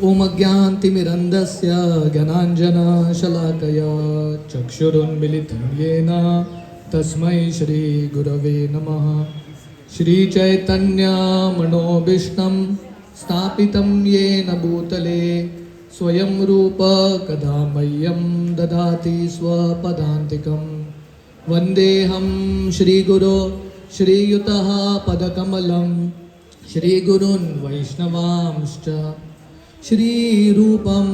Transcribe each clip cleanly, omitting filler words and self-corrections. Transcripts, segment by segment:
ॐ अज्ञानतिमिरन्धस्य ज्ञानाञ्जनशलाकया चक्षुरुन्मिलितं येन तस्मै श्रीगुरवे नमः। श्रीचैतन्यमनोभीष्टं स्थापितं येन भूतले स्वयं रूप कदा मह्यं ददाति स्वपदान्तिकं। वन्देऽहं श्रीगुरो श्रीयुतः पदकमलं श्रीगुरून् वैष्णवांश्च श्रीरूपं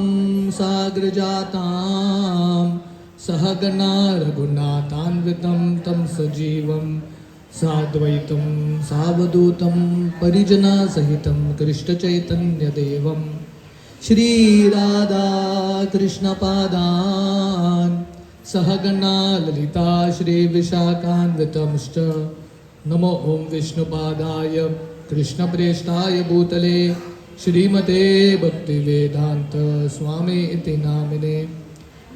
साग्रजातां सहगणा रघुनाथान्वितं तं सजीवं साद्वैतं सावधूतं परिजनसहितं कृष्णचैतन्यदेवं श्रीराधा कृष्णपादान् सहगणा ललिता श्रीविशाखान्वितंश्च। नमो ॐ विष्णुपादाय कृष्णप्रेष्ठाय भूतले श्रीमते भक्तिवेदांत स्वामी इति नामिने।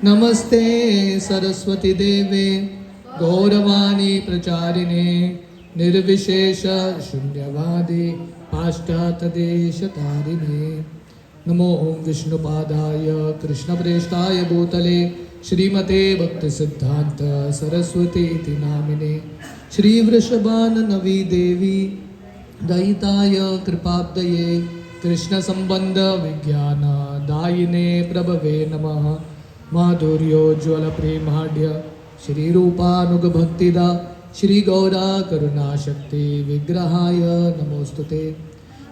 नमस्ते सरस्वती देवे गौरवाणी प्रचारिणे निर्विशेष शून्यवादी पाश्चात्यदेशतारिणे। नमो ॐ विष्णुपादाय कृष्णप्रेष्ठाय भूतले श्रीमते भक्तिसिद्धान्त सरस्वती इति नामिने। श्रीवृषभाननवी देवी दयिताय कृपाब्दये कृष्णसम्बन्ध विज्ञान दायिने प्रभवे नमः। माधुर्योज्ज्वल प्रेमाढ्य श्रीरूपानुगभक्तिदा श्रीगौरा करुणाशक्ति विग्रहाय नमोस्तुते।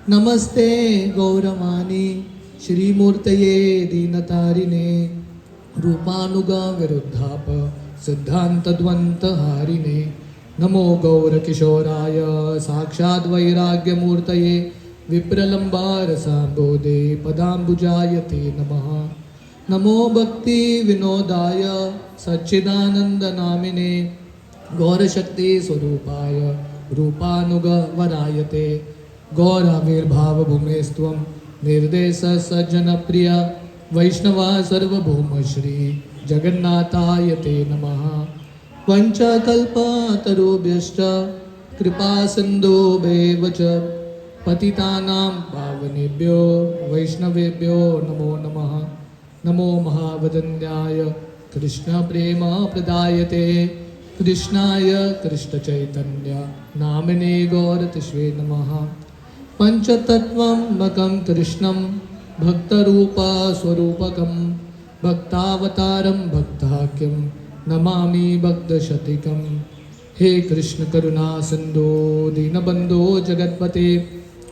नमस्ते गौरवाणी श्रीमूर्तये दीनतारिणे रूपानुग विरुद्धाप सिद्धान्तद्वन्द्वहारिणे। नमो गौरकिशोराय साक्षात् वैराग्यमूर्तये विप्रलम्बारसाम्बोधे पदाम्बुजाय ते नमः। नमो भक्ति विनोदाय सच्चिदानन्दनामिने गौरशक्ति स्वरूपाय रूपानुगवराय ते। गौराविर्भावभूमेस्त्वं निर्देश सज्जनप्रिय वैष्णवा सर्वभौम श्री जगन्नाथाय ते नमः। पञ्चकल्पतरुभ्यश्च कृपा सिन्धुभ्येव च पतितानां पावनेभ्यो वैष्णवेभ्यो नमो नमः। नमो महावदन्याय कृष्णप्रेम प्रदायते कृष्णाय कृष्णचैतन्य नामिने गौरतिष्वे नमः। पंचतत्त्वमकं कृष्णं भक्तरूपस्वरूपकं भक्तावतारं भक्ताख्यं नमामि भक्तशतिकम्। हे कृष्ण करुणा सिंधु दीनबंधो जगत्पते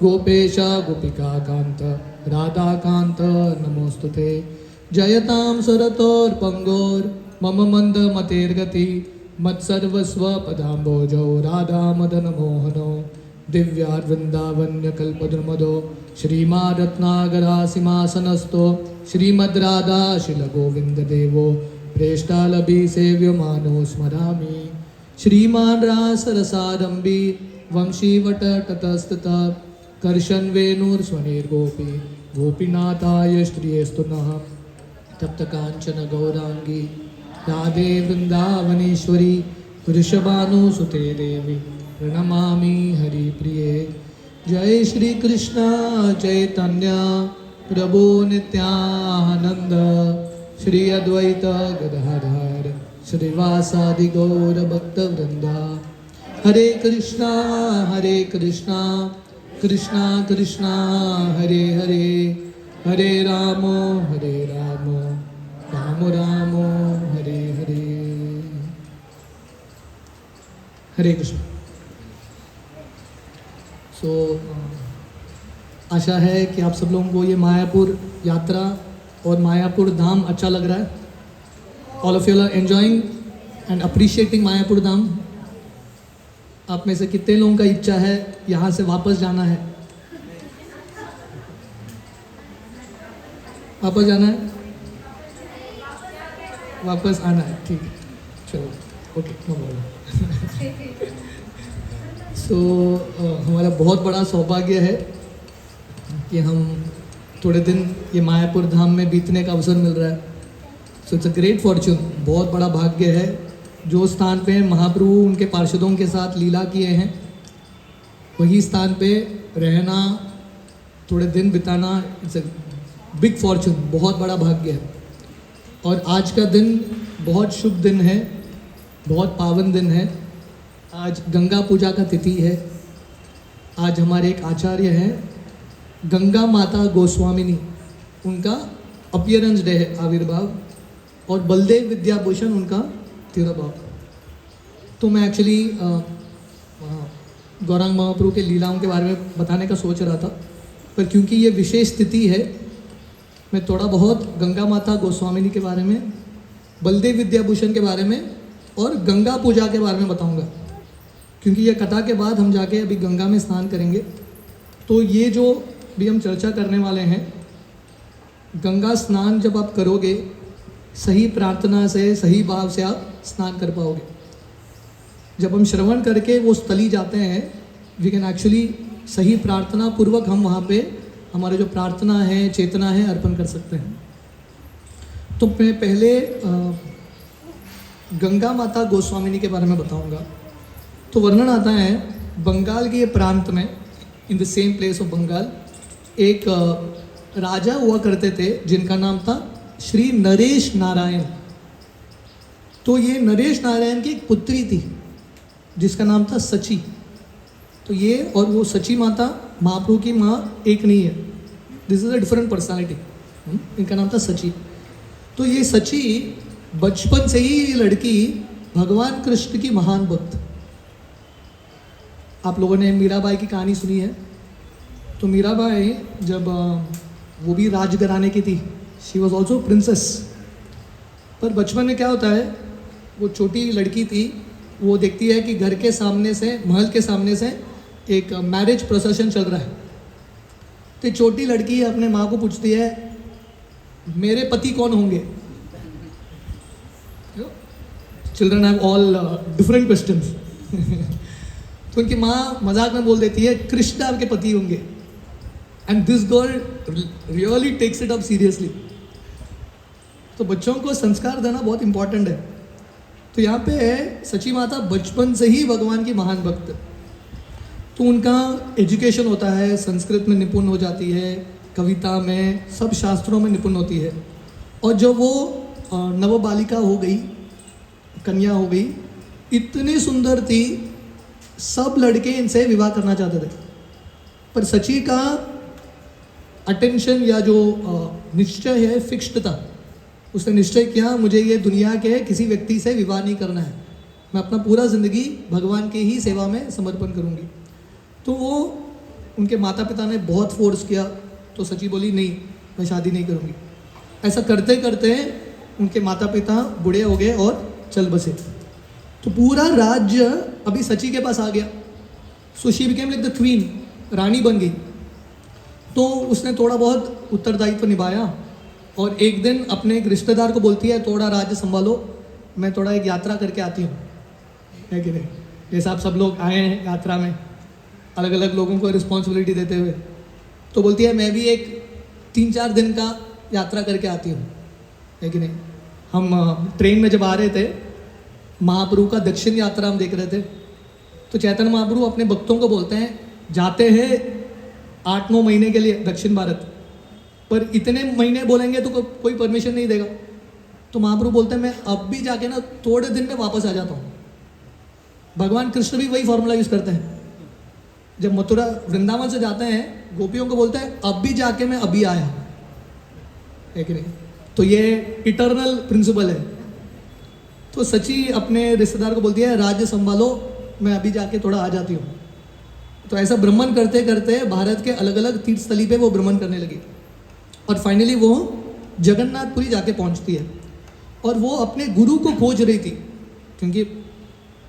गोपेश गोपिकाकांत राधाकांत नमोस्तुते। जयतां सुरतोर्पंगोर मम मंद मतेर्गति मत्सर्वस्व पदाम्बोजौ राधा मदन मोहनो दिव्यार्वृंदावन्य कल्पद्रुमदो श्रीमारत्नागरासिंहासनस्थो श्रीमद्राधा शिलगोविन्ददेवो प्रेष्ठालभि सेव्यमानो स्मरामि। श्रीमान रासरसारंभी वंशीवटतस्ततः कर्शन वेणुर्स्वनिर्गोपी गोपीनाथाय श्रियस्तु नः। तप्त कांचन गौरांगी राधे वृंदावनेश्वरी वृषभानुसुते देवी प्रणमामि हरिप्रिये। जय श्री कृष्ण चैतन्य प्रभु नित्यानंद श्री अद्वैत गदाधर श्रीवासादि गौर भक्त वृंदा। हरे कृष्णा कृष्णा कृष्णा हरे हरे हरे राम राम राम हरे हरे। हरे कृष्ण। सो आशा है कि आप सब लोगों को ये मायापुर यात्रा और मायापुर धाम अच्छा लग रहा है। All of you are enjoying and appreciating Mayapur Dham. आप में से कितने लोगों का इच्छा है यहाँ से वापस जाना है? वापस जाना है, वापस आना है, ठीक है, चलो ओके नो प्रॉब्लम। सो हमारा बहुत बड़ा सौभाग्य है कि हम थोड़े दिन ये मायापुर धाम में बीतने का अवसर मिल रहा है। So it's a great Fortune, बहुत बड़ा भाग्य है। जो स्थान पे महाप्रभु उनके पार्षदों के साथ लीला किए हैं वही स्थान पे रहना, थोड़े दिन बिताना, इट्स अ बिग फॉर्चून, बहुत बड़ा भाग्य है। और आज का दिन बहुत शुभ दिन है, बहुत पावन दिन है। आज गंगा पूजा का तिथि है। आज हमारे एक आचार्य हैं गंगा माता गोस्वामिनी, उनका अपीयरेंस डे है, आविर्भाव, और बलदेव विद्याभूषण उनका तिरुभाव। तो मैं एक्चुअली गौरांग महाप्रभु के लीलाओं के बारे में बताने का सोच रहा था, पर क्योंकि ये विशेष तिथि है, मैं थोड़ा बहुत गंगा माता गोस्वामिनी के बारे में, बलदेव विद्याभूषण के बारे में और गंगा पूजा के बारे में बताऊंगा। क्योंकि ये कथा के बाद हम जाके अभी गंगा में स्नान करेंगे। तो ये जो भी हम चर्चा करने वाले हैं, गंगा स्नान जब आप करोगे, सही प्रार्थना से, सही भाव से आप स्नान कर पाओगे। जब हम श्रवण करके वो स्थली जाते हैं, वी कैन एक्चुअली सही प्रार्थना पूर्वक हम वहाँ पे हमारे जो प्रार्थना है, चेतना है, अर्पण कर सकते हैं। तो मैं पहले गंगा माता गोस्वामिनी के बारे में बताऊंगा। तो वर्णन आता है बंगाल के ये प्रांत में, in the same place of Bengal, एक राजा हुआ करते थे जिनका नाम था श्री नरेश नारायण। तो ये नरेश नारायण की एक पुत्री थी जिसका नाम था सची। तो ये और वो सची माता महाप्रभु की माँ एक नहीं है, this is a different personality. इनका नाम था सची। तो ये सची बचपन से ही ये लड़की भगवान कृष्ण की महान भक्त। आप लोगों ने मीराबाई की कहानी सुनी है। तो मीराबाई जब वो भी राजघराने की थी, शी वॉज ऑल्सो प्रिंसेस। पर बचपन में क्या होता है, वो छोटी लड़की थी, वो देखती है कि घर के सामने से, महल के सामने से एक मैरिज प्रोसेशन चल रहा है। तो छोटी लड़की अपने माँ को पूछती है, मेरे पति कौन होंगे? Children have all different questions. तो उनकी माँ मजाक में बोल देती है, कृष्ण आपके पति होंगे। And this girl really takes it up seriously. तो बच्चों को संस्कार देना बहुत इंपॉर्टेंट है। तो यहाँ पे है सची माता बचपन से ही भगवान की महान भक्त। तो उनका एजुकेशन होता है, संस्कृत में निपुण हो जाती है, कविता में, सब शास्त्रों में निपुण होती है। और जब वो नवबालिका हो गई, कन्या हो गई, इतनी सुंदर थी, सब लड़के इनसे विवाह करना चाहते थे। पर सची का अटेंशन या जो निश्चय है फिक्स्ड था। उसने निश्चय किया, मुझे ये दुनिया के किसी व्यक्ति से विवाह नहीं करना है, मैं अपना पूरा ज़िंदगी भगवान के ही सेवा में समर्पण करूँगी। तो वो उनके माता पिता ने बहुत फोर्स किया। तो सची बोली, नहीं, मैं शादी नहीं करूँगी। ऐसा करते करते उनके माता पिता बूढ़े हो गए और चल बसे। तो पूरा राज्य अभी सची के पास आ गया। So she became like the queen, रानी बन गई। तो उसने थोड़ा बहुत उत्तरदायित्व निभाया और एक दिन अपने एक रिश्तेदार को बोलती है, थोड़ा राज्य संभालो, मैं थोड़ा एक यात्रा करके आती हूँ, है कि नहीं। जैसे आप सब लोग आए हैं यात्रा में, अलग अलग लोगों को रिस्पॉन्सिबिलिटी देते हुए। तो बोलती है, मैं भी एक 3-4 दिन का यात्रा करके आती हूँ, है कि नहीं। हम ट्रेन में जब आ रहे थे, महाप्रभु का दक्षिण यात्रा हम देख रहे थे। तो चैतन्य महाप्रभु अपने भक्तों को बोलते हैं, जाते हैं 8-9 महीने के लिए दक्षिण भारत, पर इतने महीने बोलेंगे तो कोई परमिशन नहीं देगा। तो महाप्रभु बोलते हैं, मैं अब भी जाके ना थोड़े दिन में वापस आ जाता हूँ। भगवान कृष्ण भी वही फॉर्मूला यूज़ करते हैं। जब मथुरा वृंदावन से जाते हैं, गोपियों को बोलते हैं, अब भी जाके मैं अभी आया, है कि नहीं। तो ये इटर्नल प्रिंसिपल है। तो सची अपने रिश्तेदार को बोलती है, राज्य संभालो, मैं अभी जाके थोड़ा आ जाती हूँ। तो ऐसा भ्रमण करते करते भारत के अलग अलग तीर्थ स्थली पे वो भ्रमण करने लगी और फाइनली वो जगन्नाथपुरी जाके पहुँचती है। और वो अपने गुरु को खोज रही थी, क्योंकि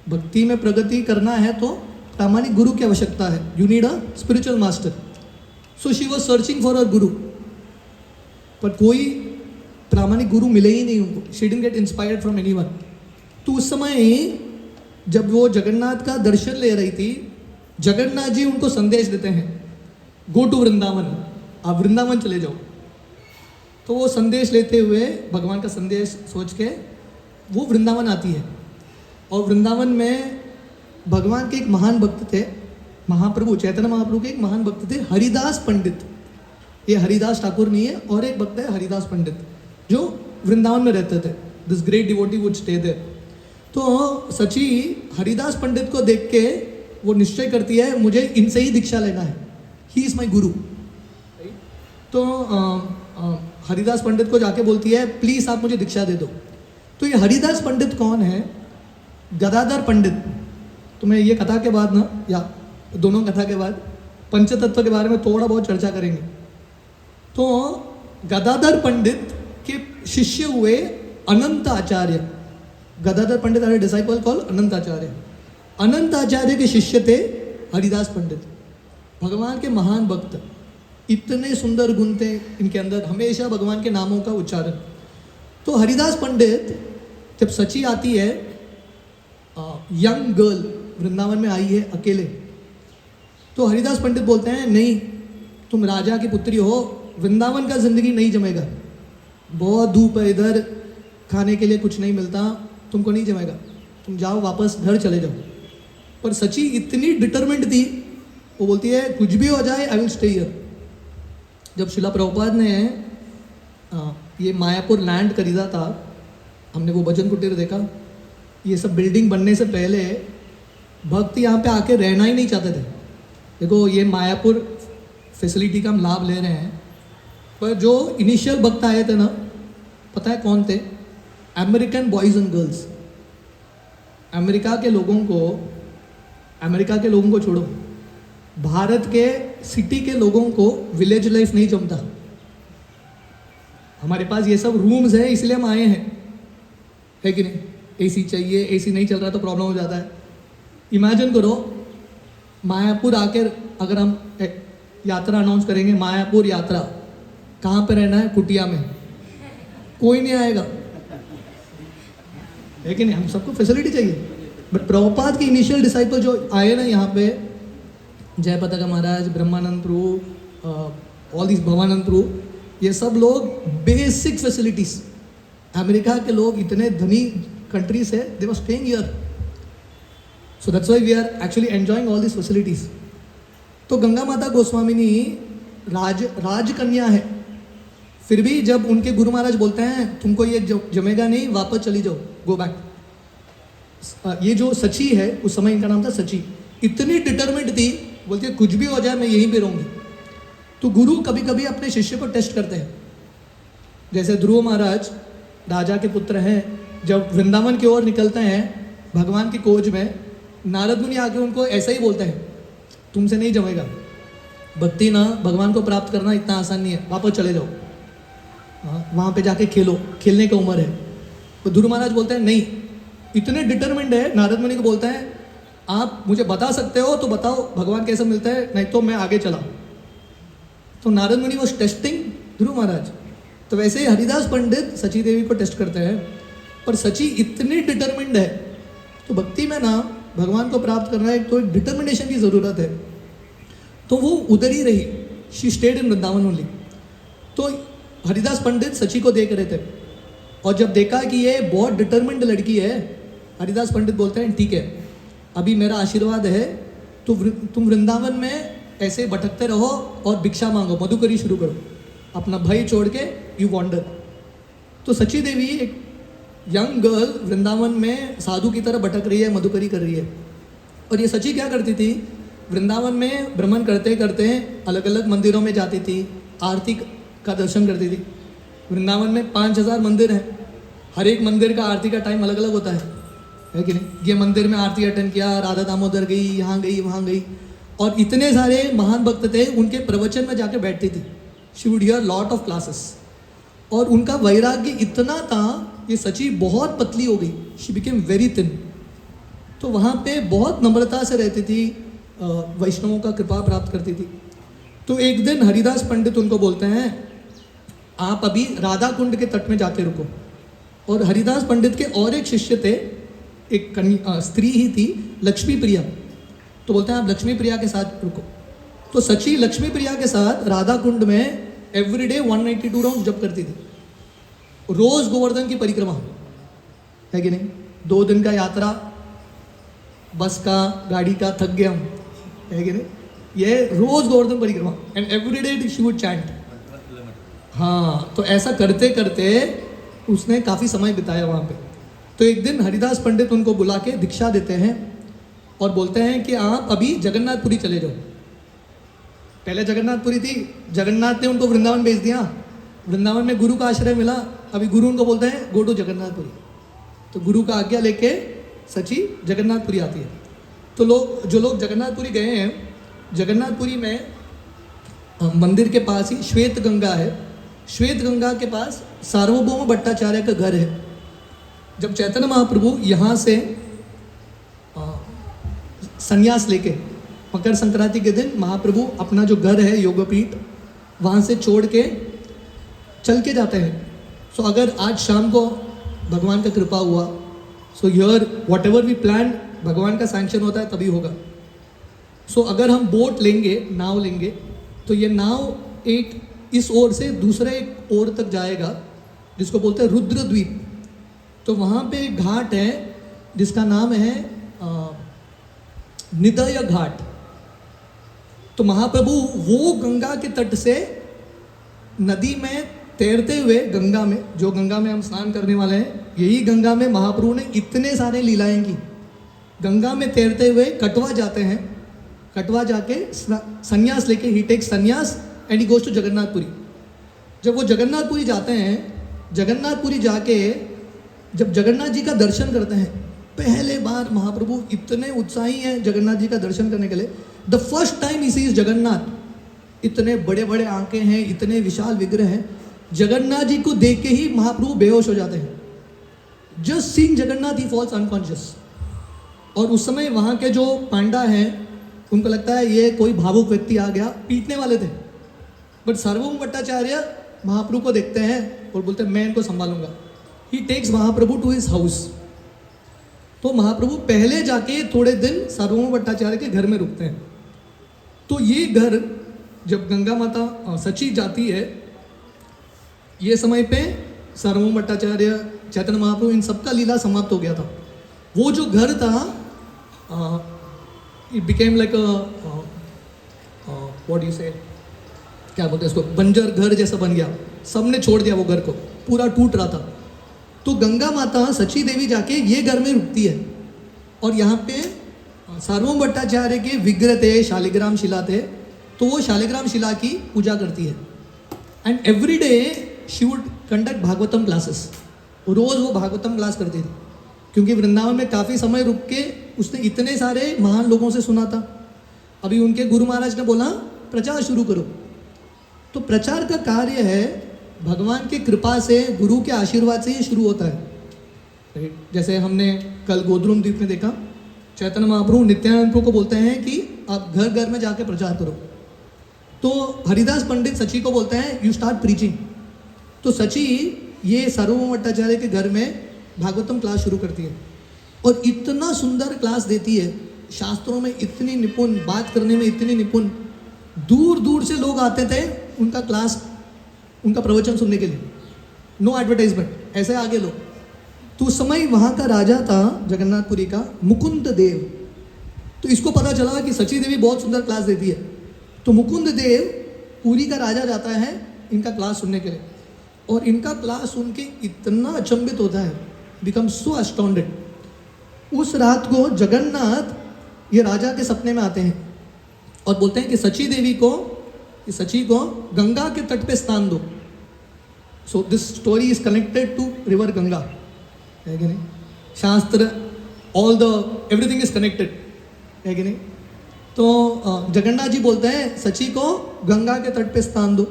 भक्ति में प्रगति करना है तो प्रामाणिक गुरु की आवश्यकता है। You need a spiritual master. So she was searching for a गुरु, पर कोई प्रामाणिक गुरु मिले ही नहीं उनको। She didn't get inspired from anyone. तो उस समय जब वो जगन्नाथ का दर्शन ले रही थी, जगन्नाथ जी उनको संदेश देते हैं, गो टू वृंदावन, आप वृंदावन चले जाओ। तो वो संदेश लेते हुए, भगवान का संदेश सोच के वो वृंदावन आती है। और वृंदावन में भगवान के एक महान भक्त थे, महाप्रभु चैतन्य महाप्रभु के एक महान भक्त थे, हरिदास पंडित। ये हरिदास ठाकुर नहीं है, और एक भक्त है हरिदास पंडित जो वृंदावन में रहते थे. This great devotee would stay there. तो सची हरिदास पंडित को देख के वो निश्चय करती है मुझे इनसे ही दीक्षा लेना है. ही इज माई गुरु. तो हरिदास पंडित को जाके बोलती है प्लीज आप मुझे दीक्षा दे दो. तो ये हरिदास पंडित कौन है? गदाधर पंडित. तो मैं ये कथा के बाद ना, या दोनों कथा के बाद पंचतत्व के बारे में थोड़ा बहुत चर्चा करेंगे. तो गदाधर पंडित के शिष्य हुए अनंत आचार्य. गदाधर पंडित आर डिसाइपल कॉल अनंत आचार्य. अनंत आचार्य के शिष्य थे हरिदास पंडित. भगवान के महान भक्त. इतने सुंदर गुण थे इनके अंदर, हमेशा भगवान के नामों का उच्चारण. तो हरिदास पंडित जब सची आती है, यंग गर्ल वृंदावन में आई है अकेले, तो हरिदास पंडित बोलते हैं नहीं, तुम राजा की पुत्री हो, वृंदावन का जिंदगी नहीं जमेगा, बहुत धूप है इधर, खाने के लिए कुछ नहीं मिलता, तुमको नहीं जमेगा, तुम जाओ वापस घर चले जाओ. पर सची इतनी डिटरमिंड थी, वो बोलती है कुछ भी हो जाए आई विल स्टे हियर. जब शिला प्रभुपाद ने ये मायापुर लैंड खरीदा था, हमने वो भजन कुटीर देखा, ये सब बिल्डिंग बनने से पहले भक्त यहाँ पे आके रहना ही नहीं चाहते थे. देखो ये मायापुर फैसिलिटी का हम लाभ ले रहे हैं, पर जो इनिशियल भक्त आए थे ना, पता है कौन थे? American boys and girls. America के लोगों को छोड़ो, भारत के सिटी के लोगों को विलेज लाइफ नहीं जमता. हमारे पास ये सब रूम्स है इसलिए हम आए हैं, है कि नहीं? एसी चाहिए, एसी नहीं चल रहा तो प्रॉब्लम हो जाता है. इमेजिन करो मायापुर आकर अगर हम यात्रा अनाउंस करेंगे, मायापुर यात्रा, कहाँ पे रहना है? कुटिया में. कोई नहीं आएगा, है कि नहीं? हम सबको फैसिलिटी चाहिए. बट प्रभुपाद के इनिशियल डिसाइपल जो आए ना यहाँ पे, जय पताका महाराज, ब्रह्मानंद प्रभु, ऑल दिस भवानंद प्रभु, ये सब लोग बेसिक फैसिलिटीज. अमेरिका के लोग इतने धनी कंट्री से, they were staying here. So that's why we are actually enjoying all this facilities. तो गंगा माता गोस्वामिनी राजकन्या है, फिर भी जब उनके गुरु महाराज बोलते हैं तुमको ये जमेगा नहीं, वापस चली जाओ, गो बैक. ये जो सची है, उस समय इनका नाम था सची, इतनी डिटरमिंड थी, बोलती है कुछ भी हो जाए मैं यहीं पे रहूँगी. तो गुरु कभी कभी अपने शिष्य को टेस्ट करते हैं. जैसे ध्रुव महाराज राजा के पुत्र हैं, जब वृंदावन की ओर निकलते हैं भगवान की खोज में, नारद मुनि आके उनको ऐसा ही बोलते हैं तुमसे नहीं जमेगा, भक्ति ना भगवान को प्राप्त करना इतना आसान नहीं है, वापस चले जाओ, वहाँ पे जाके खेलो, खेलने का उम्र है. तो ध्रुव महाराज बोलते हैं नहीं, इतने डिटरमिंड है. नारद मुनि को बोलते हैं आप मुझे बता सकते हो तो बताओ भगवान कैसे मिलता है, नहीं तो मैं आगे चला. तो नारद मुनि वॉज टेस्टिंग ध्रुव महाराज. तो वैसे ही हरिदास पंडित सची देवी को टेस्ट करते हैं, पर सची इतनी डिटरमिंड है. तो भक्ति में ना भगवान को प्राप्त करना है तो एक डिटर्मिनेशन की ज़रूरत है. तो वो उधर ही रही, she stayed in Vrindavan only. तो हरिदास पंडित सची को देख रहे थे, और जब देखा कि ये बहुत डिटर्मिंड लड़की है, हरिदास पंडित बोलते हैं ठीक है, अभी मेरा आशीर्वाद है, तो तुम वृंदावन में ऐसे भटकते रहो और भिक्षा मांगो, मधुकरी शुरू करो, अपना भय छोड़ के यू वॉन्डर. तो सची देवी एक यंग गर्ल वृंदावन में साधु की तरह भटक रही है, मधुकरी कर रही है. और ये सची क्या करती थी, वृंदावन में भ्रमण करते करते अलग अलग मंदिरों में जाती थी, आरती का दर्शन करती थी. वृंदावन में 5000 मंदिर हैं, हर एक मंदिर का आरती का टाइम अलग अलग होता है कि नहीं? ये मंदिर में आरती अटेंड किया, राधा दामोदर गई, यहाँ गई, वहाँ गई. और इतने सारे महान भक्त थे, उनके प्रवचन में जाके बैठती थी. She would hear lot of classes. और उनका वैराग्य इतना था, ये सची बहुत पतली हो गई, शी बिकेम वेरी थिन. तो वहाँ पे बहुत नम्रता से रहती थी, वैष्णवों का कृपा प्राप्त करती थी. तो एक दिन हरिदास पंडित उनको बोलते हैं आप अभी राधा कुंड के तट में जाके रुको. और हरिदास पंडित के और एक शिष्य थे, एक स्त्री ही थी, लक्ष्मी प्रिया. तो बोलते हैं आप लक्ष्मी प्रिया के साथ रुको. तो सची लक्ष्मी प्रिया के साथ राधा कुंड में एवरीडे 192 राउंड जप करती थी, रोज गोवर्धन की परिक्रमा, है कि नहीं? 2 दिन का यात्रा, बस का, गाड़ी का, थक गए हम, है कि नहीं? ये रोज गोवर्धन परिक्रमा, and everyday she would chant. हाँ, तो ऐसा करते करते उसने काफ़ी समय बिताया वहाँ पे। तो एक दिन हरिदास पंडित उनको बुला के दीक्षा देते हैं और बोलते हैं कि आप अभी जगन्नाथपुरी चले जाओ। पहले जगन्नाथपुरी थी, जगन्नाथ ने उनको वृंदावन भेज दिया, वृंदावन में गुरु का आश्रय मिला, अभी गुरु उनको बोलते हैं गो टू जगन्नाथपुरी। तो गुरु का आज्ञा लेके सची जगन्नाथपुरी आती है। तो जो लोग जगन्नाथपुरी गए हैं, जगन्नाथपुरी में मंदिर के पास ही श्वेत गंगा है। श्वेत गंगा के पास सार्वभौम भट्टाचार्य का घर है। जब चैतन्य महाप्रभु यहाँ से संन्यास लेके मकर संक्रांति के दिन महाप्रभु अपना जो घर है योगपीठ वहाँ से छोड़ के चल के जाते हैं। सो अगर आज शाम को भगवान का कृपा हुआ, so here whatever we plan, भगवान का सैंक्शन होता है तभी होगा। सो अगर हम बोट लेंगे, नाव लेंगे, तो ये नाव एक इस ओर से दूसरे एक ओर तक जाएगा जिसको बोलते हैं रुद्रद्वीप। तो वहाँ पे एक घाट है जिसका नाम है निदय घाट। तो महाप्रभु वो गंगा के तट से नदी में तैरते हुए, गंगा में, जो गंगा में हम स्नान करने वाले हैं, यही गंगा में महाप्रभु ने इतने सारे लीलाएं की। गंगा में तैरते हुए कटवा जाते हैं, कटवा जाके संन्यास लेके he takes sannyas and he goes to Jagannathpuri. जब वो जगन्नाथपुरी जाते हैं, जगन्नाथपुरी जाके जब जगन्नाथ जी का दर्शन करते हैं, पहले बार महाप्रभु इतने उत्साही हैं जगन्नाथ जी का दर्शन करने के लिए। The first time he sees Jagannath, इतने बड़े बड़े आंखें हैं, इतने विशाल विग्रह हैं। जगन्नाथ जी को देख के ही महाप्रभु बेहोश हो जाते हैं। जस्ट सीइंग जगन्नाथ ही फॉल्स अनकॉन्शियस। और उस समय वहाँ के जो पांडा हैं उनको लगता है ये कोई भावुक व्यक्ति आ गया, पीटने वाले थे। बट सार्वभौम भट्टाचार्य महाप्रभु को देखते हैं और बोलते हैं मैं इनको संभालूंगा। He takes Mahaprabhu to his house. तो महाप्रभु पहले जाके थोड़े दिन सार्वभौम भट्टाचार्य के घर में रुकते हैं। तो ये घर जब गंगा माता सची जाती है, ये समय पे सार्वभौम भट्टाचार्य, चैतन्य महाप्रभु, इन सबका लीला समाप्त हो गया था। वो जो घर था it became like what you से, क्या बोलते हैं इसको, बंजर घर जैसा बन गया। सबने छोड़ दिया वो घर को, पूरा टूट रहा था। तो गंगा माता सची देवी जाके ये घर में रुकती है और यहाँ पे सार्वभौम भट्टाचार्य के विग्रह थे, शालिग्राम शिला थे। तो वो शालिग्राम शिला की पूजा करती है and every day she would conduct Bhagavatam classes. रोज़ वो भागवतम क्लास करती थी क्योंकि वृंदावन में काफ़ी समय रुक के उसने इतने सारे महान लोगों से सुना था। अभी उनके गुरु महाराज ने बोला प्रचार शुरू करो। तो प्रचार का कार्य है भगवान की कृपा से, गुरु के आशीर्वाद से ये शुरू होता है। जैसे हमने कल गोद्रुम द्वीप में देखा, चैतन्य महाप्रभु नित्यानंद प्रभु को बोलते हैं कि आप घर घर में जाके प्रचार करो। तो हरिदास पंडित सची को बोलते हैं यू स्टार्ट प्रीचिंग। तो सची ये सार्वभौम भट्टाचार्य के घर में भागवतम क्लास शुरू करती है और इतना सुंदर क्लास देती है, शास्त्रों में इतनी निपुण, बात करने में इतनी निपुण, दूर दूर से लोग आते थे उनका क्लास, उनका प्रवचन सुनने के लिए। नो एडवर्टाइजमेंट, ऐसे आगे लोग। तो उस समय वहाँ का राजा था जगन्नाथपुरी का मुकुंद देव। तो इसको पता चला कि सची देवी बहुत सुंदर क्लास देती है। तो मुकुंद देव, पुरी का राजा, जाता है इनका क्लास सुनने के लिए और इनका क्लास सुन के इतना अचंभित होता है, बिकम सो अस्टॉन्डेड। उस रात को जगन्नाथ ये राजा के सपने में आते हैं और बोलते हैं कि सची को गंगा के तट पे स्थान दो। So this story is connected to river Ganga, है कि नहीं? शास्त्र, all the everything is connected, है कि नहीं? तो जगन्नाथ जी बोलते हैं सची को गंगा के तट पे स्थान दो।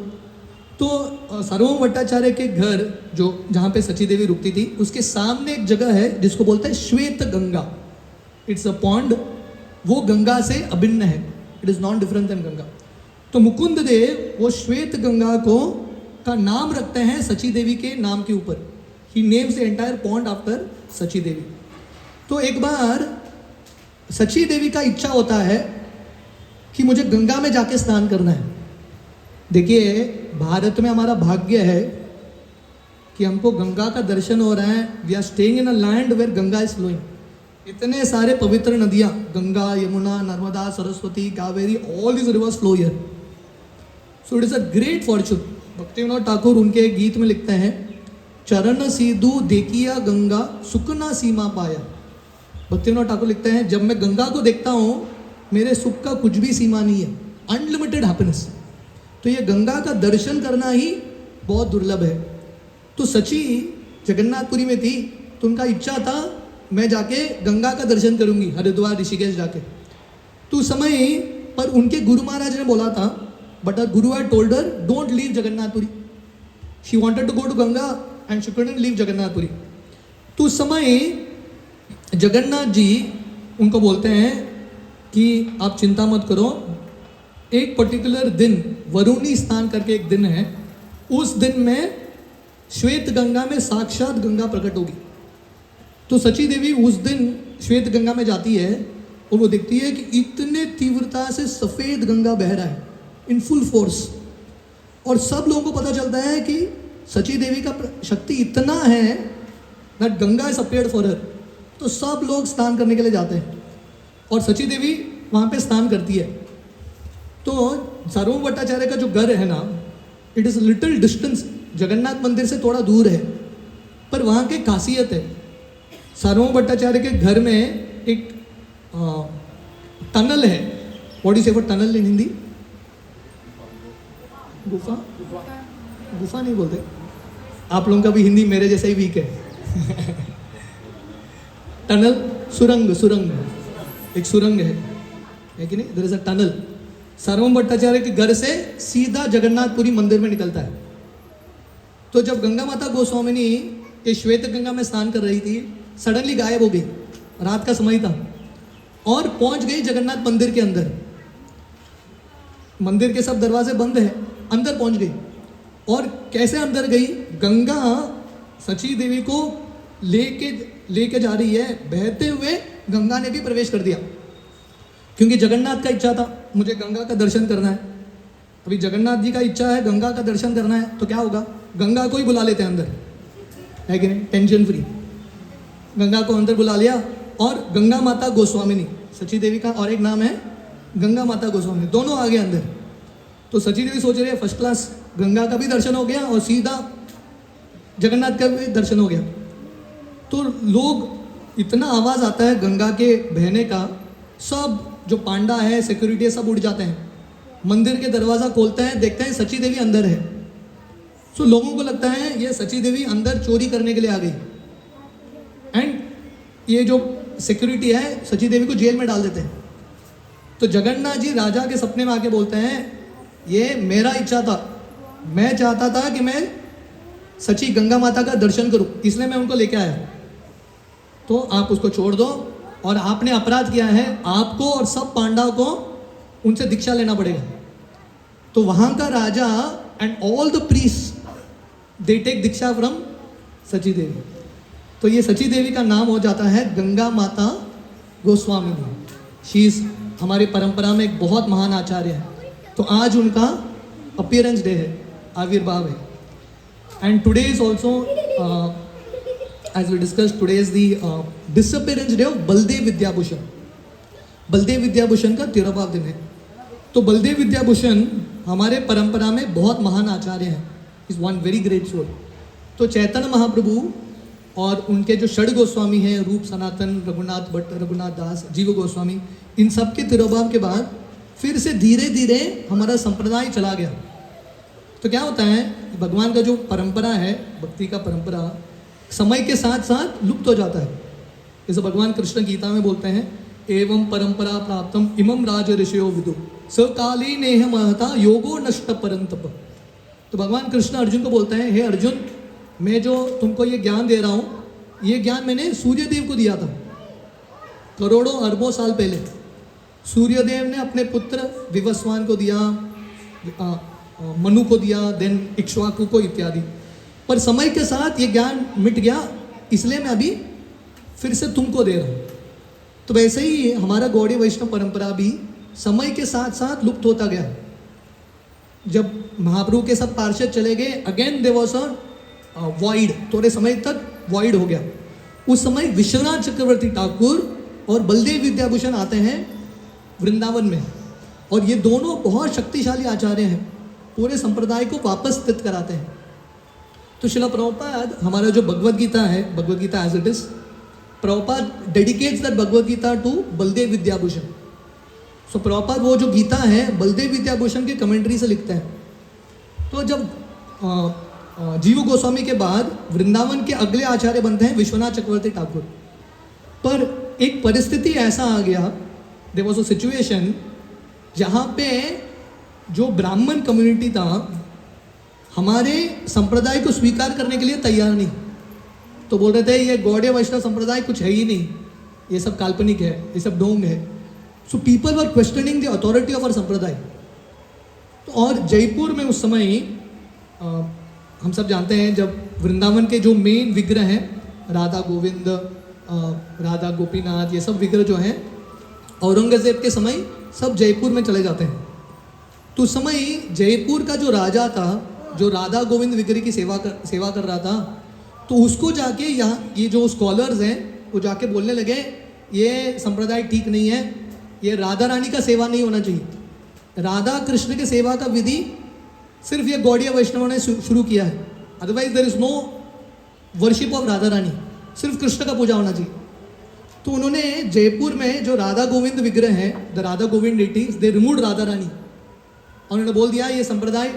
तो सार्वभौम भट्टाचार्य के घर जो जहाँ पे सची देवी रुकती थी उसके सामने एक जगह है जिसको बोलते हैं श्वेत गंगा। इट्स अ पॉन्ड, वो गंगा से अभिन्न है, it is not different than Ganga. तो मुकुंद देव वो श्वेत गंगा का नाम रखते हैं सची देवी के नाम के ऊपर। He names the entire pond after Sachi Devi. तो एक बार सची देवी का इच्छा होता है कि मुझे गंगा में जाके स्नान करना है। देखिए, भारत में हमारा भाग्य है कि हमको गंगा का दर्शन हो रहा है। We are staying in a land where Ganga is flowing. इतने सारे पवित्र नदियाँ, Ganga, Yamuna, Narmada, Saraswati, Kaveri, all this rivers flow here. So it is a great fortune. Bhakti Vinod Thakur उनके एक गीत में लिखते हैं, चरण सीधु देखिया गंगा सुख ना सीमा पाया। भक्ति विनोद ठाकुर लिखते हैं, जब मैं गंगा को देखता हूँ मेरे सुख का कुछ भी सीमा नहीं है, अनलिमिटेड हैप्पीनेस। तो ये गंगा का दर्शन करना ही बहुत दुर्लभ है। तो सची जगन्नाथपुरी में थी तो उनका इच्छा था मैं जाके गंगा का दर्शन करूंगी हरिद्वार ऋषिकेश जाके। तो उस समय पर उनके गुरु महाराज ने बोला था, but her guru had told her don't leave Jagannathpuri. She wanted to go to Ganga and she couldn't leave Jagannathpuri. तो उस समय जगन्नाथ जी उनको बोलते हैं कि आप चिंता मत करो, एक पर्टिकुलर दिन वरुणी स्नान करके एक दिन है, उस दिन में श्वेत गंगा में साक्षात गंगा प्रकट होगी। तो सची देवी उस दिन श्वेत गंगा में जाती है और वो देखती है कि इतने तीव्रता से सफ़ेद गंगा बह रहा है इन फुल फोर्स, और सब लोगों को पता चलता है कि सची देवी का शक्ति इतना है that Ganga is appeared for her. तो सब लोग स्नान करने के लिए जाते हैं और सची देवी वहाँ पे स्नान करती है। तो सार्वभौम भट्टाचार्य का जो घर है ना, it is little distance, Jagannath मंदिर से थोड़ा दूर है, पर वहाँ की खासियत है, सार्वभौम भट्टाचार्य के घर में एक टनल है। व्हाट इज से फॉर टनल इन हिंदी? गुफा? गुफा नहीं बोलते आप लोगों का भी हिंदी मेरे जैसा ही वीक है। टनल, सुरंग, सुरंग, एक सुरंग है कि नहीं? There is a tunnel. Sarvabhauma Bhattacharya के घर से सीधा जगन्नाथपुरी मंदिर में निकलता है। तो जब गंगा माता गोस्वामिनी ये श्वेत गंगा में स्नान कर रही थी, सडनली गायब हो गई, रात का समय था, और पहुंच गई जगन्नाथ मंदिर के अंदर। मंदिर के सब दरवाजे बंद है, अंदर पहुंच गई। और कैसे अंदर गई? गंगा सची देवी को लेके जा रही है, बहते हुए गंगा ने भी प्रवेश कर दिया, क्योंकि जगन्नाथ का इच्छा था मुझे गंगा का दर्शन करना है। अभी जगन्नाथ जी का इच्छा है गंगा का दर्शन करना है, तो क्या होगा? गंगा को ही बुला लेते हैं अंदर, है कि नहीं? टेंशन फ्री गंगा को अंदर बुला लिया। और गंगा माता गोस्वामिनी, सची देवी का और एक नाम है गंगा माता गोस्वामिनी, दोनों आ गए अंदर। तो सची देवी सोच रही है फर्स्ट क्लास, गंगा का भी दर्शन हो गया और सीधा जगन्नाथ का भी दर्शन हो गया। तो लोग, इतना आवाज़ आता है गंगा के बहने का, सब जो पांडा है, सिक्योरिटी है, सब उड़ जाते हैं, मंदिर के दरवाज़ा खोलते हैं, देखते हैं सची देवी अंदर है। तो लोगों को लगता है ये सची देवी अंदर चोरी करने के लिए आ गई, एंड ये जो सिक्योरिटी है सची देवी को जेल में डाल देते हैं। तो जगन्नाथ जी राजा के सपने में आके बोलते हैं, ये मेरा इच्छा था, मैं चाहता था कि मैं सची गंगा माता का दर्शन करूं, इसलिए मैं उनको लेके आया। तो आप उसको छोड़ दो, और आपने अपराध किया है, आपको और सब पांडव को उनसे दीक्षा लेना पड़ेगा। तो वहाँ का राजा and all the priest they take diksha from Sachi Devi. तो ये सची देवी का नाम हो जाता है गंगा माता गोस्वामिनी। शी इज हमारी परंपरा में एक बहुत महान आचार्य है। तो आज उनका अपीयरेंस डे है, आविर्भाव है। And today is also, as we discussed, today is the disappearance day of Baldev Vidyabhushan. Baldev Vidyabhushan का 13वां दिन है। तो बलदेव विद्याभूषण हमारे परंपरा में बहुत महान आचार्य हैं, is one very great soul. तो चैतन्य महाप्रभु और उनके जो षड गोस्वामी हैं, रूप सनातन, रघुनाथ भट्ट, रघुनाथ दास, जीव गोस्वामी, इन सब के तिरोभाव के बाद फिर से धीरे धीरे हमारा संप्रदाय चला गया। तो क्या होता है, भगवान का जो परंपरा है, भक्ति का परंपरा, समय के साथ साथ लुप्त हो जाता है। जैसे भगवान कृष्ण गीता में बोलते हैं, एवं परंपरा प्राप्तम इमं राज ऋषयो विदु सकाली नेह महता योगो नष्ट परंतप। तो भगवान कृष्ण अर्जुन को बोलते हैं, हे अर्जुन, मैं जो तुमको ये ज्ञान दे रहा हूँ, ये ज्ञान मैंने सूर्यदेव को दिया था करोड़ों अरबों साल पहले। सूर्यदेव ने अपने पुत्र विवस्वान को दिया, मनु को दिया, देन इक्ष्वाकु को इत्यादि। पर समय के साथ ये ज्ञान मिट गया, इसलिए मैं अभी फिर से तुमको दे रहा हूँ। तो वैसे ही हमारा गौड़ीय वैष्णव परंपरा भी समय के साथ साथ लुप्त होता गया। जब महाप्रभु के सब पार्षद चले गए, again there was a void, थोड़े समय तक वॉइड हो गया। उस समय विश्वनाथ चक्रवर्ती ठाकुर और बलदेव विद्याभूषण आते हैं वृंदावन में, और ये दोनों बहुत शक्तिशाली आचार्य हैं। पूरे संप्रदाय को वापस स्थित कराते हैं। तो शिला प्रभुपाद, हमारा जो भगवद गीता है, Bhagavad Gita as it is, Prabhupada dedicates that Bhagavad Gita to Baladeva Vidyabhushana. So Prabhupada वो जो गीता है बलदेव विद्याभूषण के कमेंट्री से लिखते हैं। तो जब जीव गोस्वामी के बाद वृंदावन के अगले आचार्य बनते हैं विश्वनाथ चक्रवर्ती ठाकुर। पर एक परिस्थिति ऐसा आ गया, देयर वाज अ सिचुएशन जहाँ पे जो ब्राह्मण कम्युनिटी था हमारे संप्रदाय को स्वीकार करने के लिए तैयार नहीं। तो बोल रहे थे ये गौड़ीय वैष्णव संप्रदाय कुछ है ही नहीं, ये सब काल्पनिक है, ये सब ढोंग है। So people were questioning the authority of our sampradaya. तो और जयपुर में उस समय हम सब जानते हैं जब वृंदावन के जो मेन विग्रह हैं राधा गोविंद, राधा गोपीनाथ, ये सब विग्रह जो हैं औरंगजेब के समय सब जयपुर में चले जाते हैं। तो उस समय जयपुर का जो राजा था, जो राधा गोविंद विग्रह की सेवा कर रहा था, तो उसको जाके यहाँ ये जो स्कॉलर्स हैं वो जाके बोलने लगे ये संप्रदाय ठीक नहीं है, ये राधा रानी का सेवा नहीं होना चाहिए। राधा कृष्ण के सेवा का विधि सिर्फ ये गौड़ीय वैष्णवों ने शुरू किया है, otherwise there is no worship of Radha Rani, सिर्फ कृष्ण का पूजा होना चाहिए। तो उन्होंने जयपुर में जो राधा गोविंद विग्रह है, the Radha Govind deities, they removed Radha Rani, और उन्होंने बोल दिया ये संप्रदाय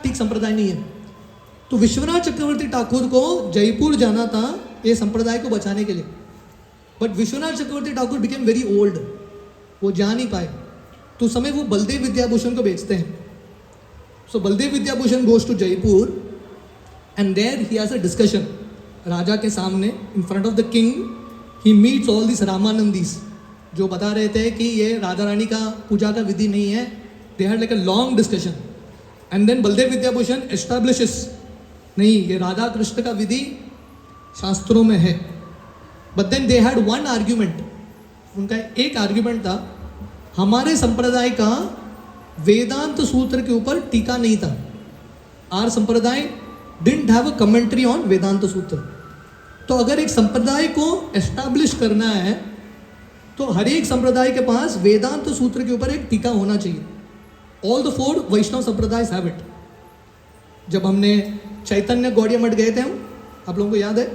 ठीक संप्रदाय नहीं है। तो विश्वनाथ चक्रवर्ती ठाकुर को जयपुर जाना था ये संप्रदाय को बचाने के लिए, but Vishwanath Chakravarti Thakur became very old, वो जा नहीं पाए। तो उस समय वो बलदेव विद्याभूषण को बेचते हैं। So Baladeva Vidyabhushana goes to Jaipur and there he has a discussion राजा के सामने in front of the king. He meets all this Ramanandis जो बता रहे थे कि ये राधा रानी का पूजा का विधि नहीं है। They had like a long discussion and then Baladev Vidyabhushan establishes नहीं, ये राधा कृष्ण का विधि शास्त्रों में है। But then they had one argument, उनका एक आर्ग्यूमेंट था हमारे संप्रदाय का वेदांत सूत्र के ऊपर टीका नहीं था। Our sampradaya didn't have a commentary on Vedanta Sutra. तो अगर एक संप्रदाय को एस्टैब्लिश करना है तो हर एक संप्रदाय के पास वेदांत सूत्र के ऊपर एक टीका होना चाहिए। ऑल द 4 वैष्णव संप्रदाय हैव इट। जब हमने चैतन्य गौड़ीय मठ गए थे, हम आप लोगों को याद है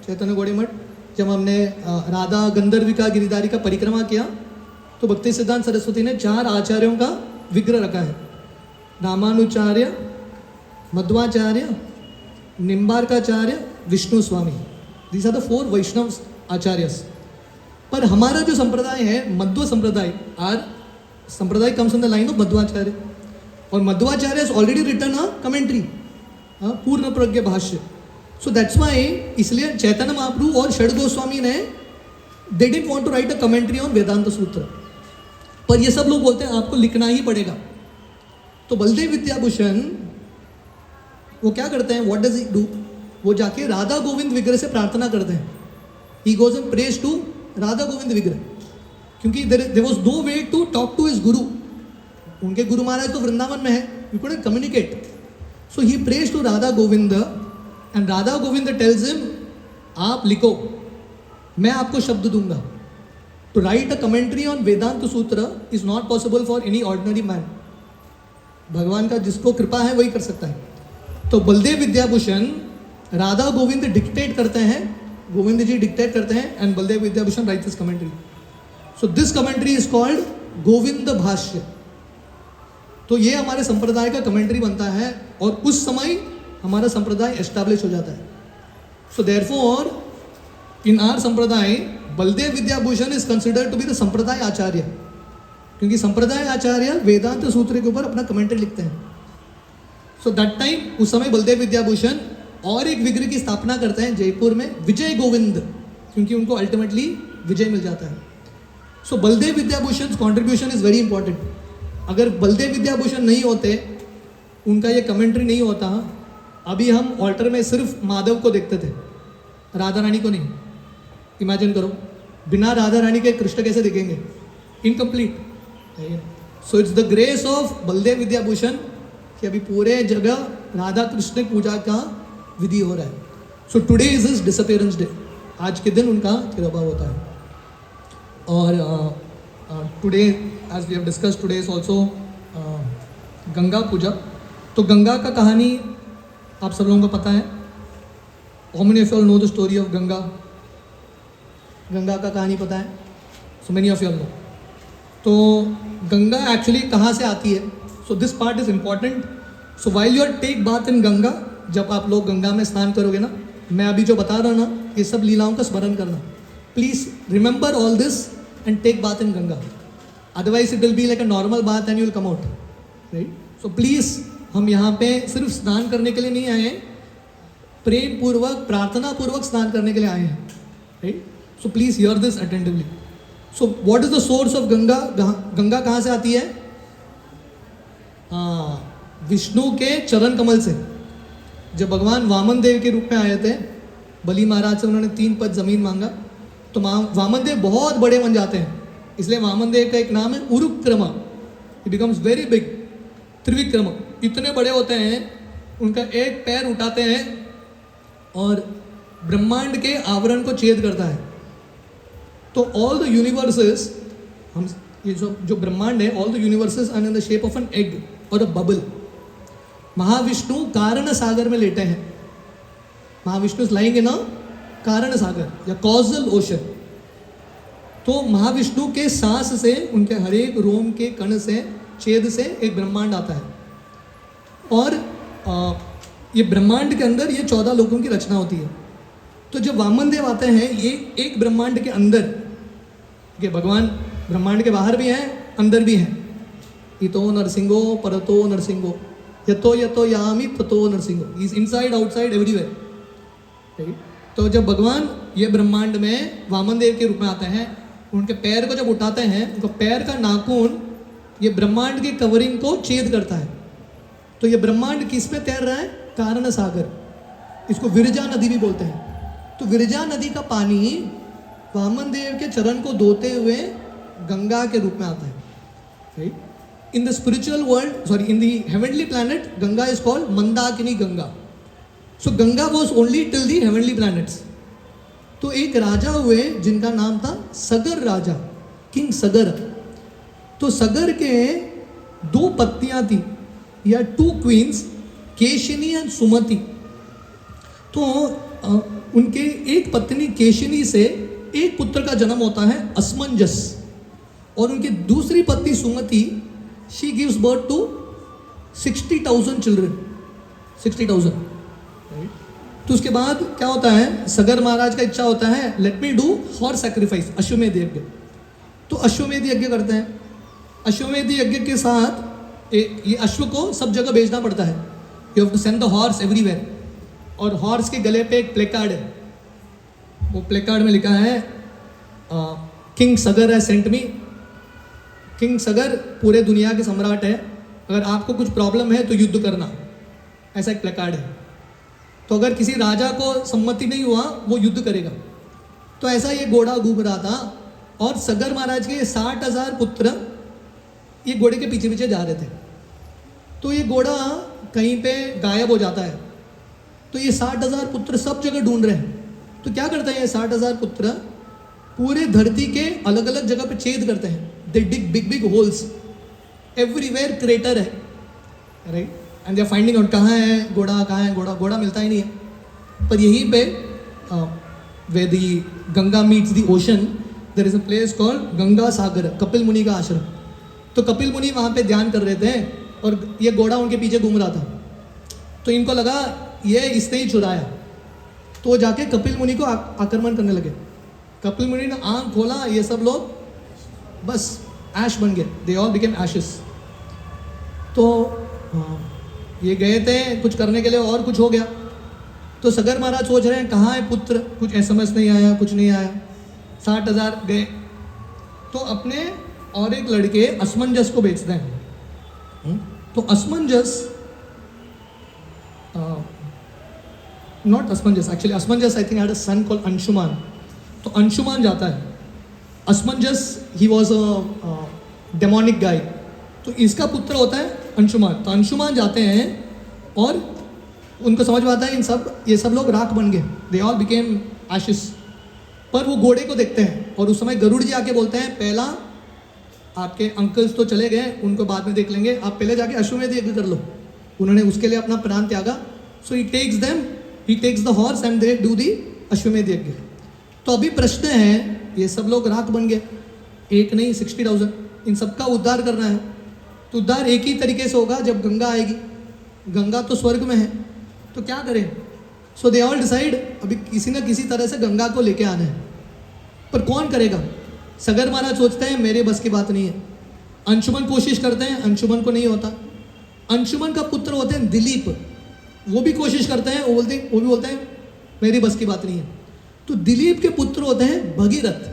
चैतन्य गौड़ीय मठ, जब हमने राधा गंधर्विका गिरिधारी का परिक्रमा किया तो भक्ति सिद्धांत सरस्वती ने 4 आचार्यों का विग्रह रखा है, Ramanucharya, Madhvacharya, Nimbarkacharya, Vishnu Swami. These are the 4 Vaishnava acharyas. पर हमारा जो संप्रदाय है मध्व संप्रदाय, our sampradaya comes in the line of Madhvacharya, और Madhvacharya has already written a commentary, Purna Prajna भाष्य। सो दैट्स वाई, इसलिए चैतन्य महाप्रभु और षड गोस्वामी ने they didn't want to write a commentary on Vedanta Sutra. पर ये सब लोग बोलते हैं आपको लिखना ही पड़ेगा। तो बलदेव विद्याभूषण वो क्या करते हैं, व्हाट डज ही डू, वो जाके राधा गोविंद विग्रह से प्रार्थना करते हैं। He goes and prays to Radha Govind vigraha, क्योंकि there was no way to talk to his guru. उनके गुरु महाराज तो वृंदावन में है, you couldn't communicate. So he prays to Radha Govind and Radha Govind tells him आप लिखो, मैं आपको शब्द दूंगा। To write a commentary on Vedanta Sutra is not possible for any ordinary man. भगवान का जिसको कृपा है वही कर सकता है। तो बलदेव विद्याभूषण राधा गोविंद डिक्टेट करते हैं, गोविंद जी डिक्टेट करते हैं and Baldev Vidyabhushan rights this commentary. So this commentary is called Govind भाष्य। तो ये हमारे संप्रदाय का कमेंट्री बनता है और उस समय हमारा संप्रदाय एस्टैब्लिश हो जाता है। So therefore in our sampradaya Baladev Vidyabhushan is considered to be the sampradaya acharya, क्योंकि संप्रदाय आचार्य वेदांत सूत्र के ऊपर अपना कमेंट्री लिखते हैं। सो दैट टाइम उस समय बलदेव विद्याभूषण और एक विग्रह की स्थापना करते हैं जयपुर में, विजय गोविंद, क्योंकि उनको अल्टीमेटली विजय मिल जाता है। So Baladeva Vidyabhushana contribution is very important. अगर बलदेव विद्याभूषण नहीं होते, उनका ये कमेंट्री नहीं होता, अभी हम ऑल्टर में सिर्फ माधव को देखते थे, राधा रानी को नहीं। इमेजिन करो, बिना राधा रानी के कृष्ण कैसे दिखेंगे, incomplete. So it's the grace of Baldev Vidyabhushan कि अभी पूरे जगह राधा कृष्ण पूजा का विधि हो रहा है। So today is his disappearance day, आज के दिन उनका तिरोभाव होता है। और today as we have discussed, today is also Ganga Puja. तो गंगा का कहानी आप सब लोगों को पता है. How many of you all know the story of Ganga? Ganga का कहानी पता है? So many of you all know. तो गंगा एक्चुअली कहाँ से आती है? So this part is important. So while you take bath in Ganga, जब आप लोग गंगा में स्नान करोगे ना, मैं अभी जो बता रहा ना, ये सब लीलाओं का स्मरण करना. Please remember all this and take bath in Ganga. Otherwise it will be like a normal bath and you will come out, right? So please, हम यहाँ पे सिर्फ स्नान करने के लिए नहीं आए हैं, प्रेम पूर्वक, प्रार्थना पूर्वक स्नान करने के लिए आए हैं, right? So please here this attentively. So what is the source of Ganga? Ganga कहाँ से आती है? हाँ, विष्णु के चरण कमल से. जब भगवान वामन देव के रूप में आए थे, बलि महाराज से उन्होंने 3 पद जमीन मांगा, तो वामन देव बहुत बड़े बन जाते हैं. इसलिए वामन देव का एक नाम है उरुक्रम. ही बिकम्स वेरी बिग. त्रिविक्रम, इतने बड़े होते हैं, उनका एक पैर उठाते हैं और ब्रह्मांड के आवरण को छेद करता है. तो ऑल द यूनिवर्सेस, हम ये जो ब्रह्मांड है, all the universes are in the shape of an egg और अ बबल. महाविष्णु कारण सागर में लेटे हैं. Mahavishnu is lying in a Karana Sagar या कॉजल ओशन. तो महाविष्णु के सांस से, उनके हर एक रोम के कण से, छेद से एक ब्रह्मांड आता है. और ये ब्रह्मांड के अंदर ये 14 लोगों की रचना होती है. तो जब वामन देव आते हैं, ये एक ब्रह्मांड के अंदर, ये भगवान ब्रह्मांड के बाहर भी हैं, अंदर भी हैं. इतो नरसिंहो परतो नरसिंहो यतो यतो यामी ततो नरसिंहो. Is inside outside everywhere, right? तो जब भगवान ये ब्रह्मांड में वामन देव के रूप में आते हैं, उनके पैर को जब उठाते हैं, उनका पैर का नाखून ये ब्रह्मांड की कवरिंग को छेद करता है. तो ये ब्रह्मांड किस में तैर रहा है? कारण सागर. इसको विरजा नदी भी बोलते हैं. तो विरजा नदी का पानी वामन देव के चरण को धोते हुए गंगा के रूप में आता है, right? In the spiritual world, sorry, in the heavenly planet, Ganga is called Mandakini Ganga. So Ganga was only till the heavenly planets. तो एक राजा हुए जिनका नाम था सगर राजा, किंग सगर. तो सगर के 2 पत्नियां थी या 2 क्वींस, केशिनी एंड सुमति. तो उनके एक पत्नी केशिनी से एक पुत्र का जन्म होता है असमंजस, और उनकी दूसरी पत्नी सुमति, she gives birth to 60,000 children. 60,000, right? तो उसके बाद क्या होता है? सगर महाराज का इच्छा होता है, late me do horse sacrifice, अश्वमेध यज्ञ. तो अश्वमेध यज्ञ करते हैं. अश्वमेध यज्ञ के साथ ये अश्व को सब जगह भेजना पड़ता है. You have to send the horse everywhere. और हॉर्स के गले पे एक प्लेकार्ड है. वो प्लेकार्ड में लिखा है किंग सगर है सेंट मी. किंग सगर पूरे दुनिया के सम्राट है, अगर आपको कुछ प्रॉब्लम है तो युद्ध करना, ऐसा एक प्लेकार्ड है. तो अगर किसी राजा को सम्मति नहीं हुआ, वो युद्ध करेगा. तो ऐसा ये घोड़ा घूम रहा था, और सगर महाराज के 60,000 पुत्र ये घोड़े के पीछे पीछे जा रहे थे. तो ये घोड़ा कहीं पे गायब हो जाता है. तो ये 60,000 पुत्र सब जगह ढूंढ रहे हैं. तो क्या करते हैं ये 60,000 पुत्र? पूरे धरती के अलग अलग जगह पे छेद करते हैं. They dig big big holes, everywhere crater है, right? And they are finding out कहाँ है घोड़ा, कहाँ है घोड़ा. घोड़ा मिलता ही नहीं है. पर यहीं पे where the Ganga meets the ocean, there is a place called Ganga Sagar, Kapil Muni का आश्रम. तो कपिल मुनि वहाँ पे ध्यान कर रहे थे, और ये घोड़ा उनके पीछे घूम रहा था. तो इनको लगा ये इसने ही चुराया. तो वो जाके कपिल मुनि को आक्रमण करने लगे. कपिल मुनि ने आँख खोला, ये सब लोग बस ऐश बन गए. They all became ashes. तो ये गए थे कुछ करने के लिए, और कुछ हो गया. तो सगर महाराज सोच रहे हैं कहाँ है पुत्र, कुछ एसएमएस नहीं आया, कुछ नहीं आया. 60,000 गए. तो अपने और एक लड़के असमंजस को बेचते हैं. तो असमंजस, not Asamanjas, actually Asamanjas I think had a son called Anshuman. तो अंशुमान जाता है. असमंजस ही वॉज अ डेमोनिक गाय. तो इसका पुत्र होता है अंशुमान. तो अंशुमान जाते हैं और उनको समझ में आता है ये सब लोग राख बन गए. They all became ashes. पर वो घोड़े को देखते हैं, और उस समय गरुड़ जी आके बोलते हैं पहला आपके अंकल्स तो चले गए, उनको बाद में देख लेंगे, आप पहले जाके अश्वमेध यज्ञ कर लो. उन्होंने उसके लिए अपना प्राण त्यागा. So he takes the horse and they do the Ashwamedha yagya. तो अभी प्रश्न है, ये सब लोग राख बन गए, एक नहीं 60,000, इन सबका उद्धार करना है. तो उद्धार एक ही तरीके से होगा जब गंगा आएगी. गंगा तो स्वर्ग में है, तो क्या करें. सो दे ऑल डिसाइड, अभी किसी न किसी तरह से गंगा को लेके आना है. पर कौन करेगा. सगर महाराज सोचते हैं मेरे बस की बात नहीं है. अंशुमन कोशिश करते हैं, अंशुमन को नहीं होता. अंशुमन का पुत्र होते हैं दिलीप, वो भी कोशिश करते हैं, वो भी बोलते हैं मेरी बस की बात नहीं है. तो दिलीप के पुत्र होते हैं Bhagirath.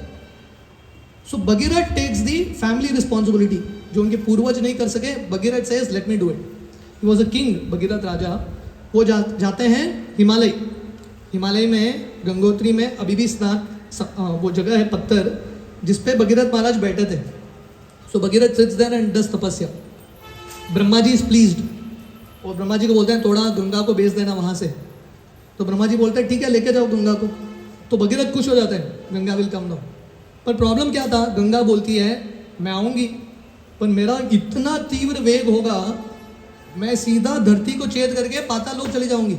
So Bhagirath takes the family responsibility, जो उनके पूर्वज नहीं कर सके. Bhagirath says let me do it. He was a king, Bhagirath राजा. वो जाते हैं हिमालय में, गंगोत्री में अभी भी स्नान, वो जगह है पत्थर जिस पे भगीरथ महाराज बैठे थे. So Bhagirath sits there and does tapasya. Brahma ji is pleased, और ब्रह्मा जी को बोलते हैं थोड़ा गंगा को भेज देना वहाँ से. तो ब्रह्मा जी बोलते हैं ठीक है लेके जाओ गंगा को. तो भगीरथ खुश हो जाते हैं, गंगा विल कम नाउ. पर प्रॉब्लम क्या था, गंगा बोलती है मैं आऊँगी, पर मेरा इतना तीव्र वेग होगा, मैं सीधा धरती को छेद करके पाताल लोक चली जाऊंगी,